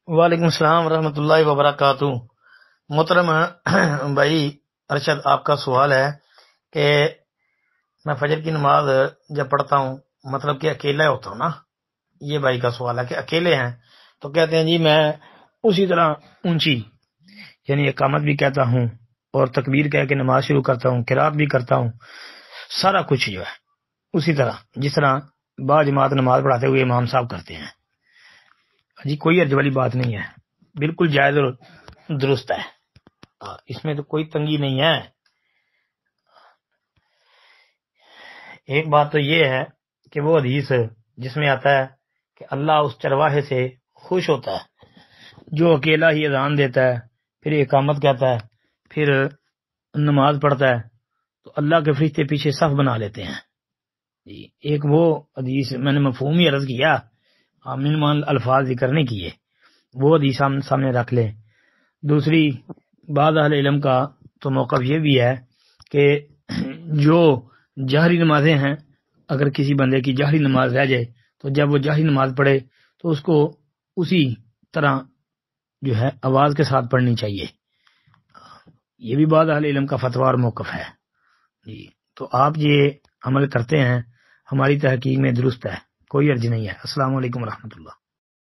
وعلیکم السلام ورحمۃ اللہ وبرکاتہ۔ محترم بھائی ارشد، آپ کا سوال ہے کہ میں فجر کی نماز جب پڑھتا ہوں، مطلب کہ اکیلا ہوتا ہوں نا، یہ بھائی کا سوال ہے کہ اکیلے ہیں تو کہتے ہیں جی میں اسی طرح اونچی یعنی اقامت بھی کہتا ہوں اور تکبیر کہہ کے نماز شروع کرتا ہوں، قرات بھی کرتا ہوں، سارا کچھ جو ہے اسی طرح جس طرح با جماعت نماز پڑھاتے ہوئے امام صاحب کرتے ہیں۔ جی کوئی حرج والی بات نہیں ہے، بالکل جائز اور درست ہے، اس میں تو کوئی تنگی نہیں ہے۔ ایک بات تو یہ ہے کہ وہ حدیث جس میں آتا ہے کہ اللہ اس چرواہے سے خوش ہوتا ہے جو اکیلا ہی اذان دیتا ہے، پھر اقامت کہتا ہے، پھر نماز پڑھتا ہے، تو اللہ کے فرشتے پیچھے صف بنا لیتے ہیں۔ جی ایک وہ حدیث میں نے مفہوم ہی عرض کیا، منمان الفاظ ذکر نہیں کیے، وہ حدیث ہم سامنے رکھ لیں۔ دوسری بعض اہل علم کا تو موقف یہ بھی ہے کہ جو جہری نمازیں ہیں، اگر کسی بندے کی جہری نماز رہ جائے تو جب وہ جہری نماز پڑھے تو اس کو اسی طرح جو ہے آواز کے ساتھ پڑھنی چاہیے، یہ بھی بعض اہل علم کا فتویٰ اور موقف ہے۔ جی تو آپ یہ عمل کرتے ہیں، ہماری تحقیق میں درست ہے، کوئی حرج نہیں ہے۔ السلام علیکم ورحمۃ اللہ۔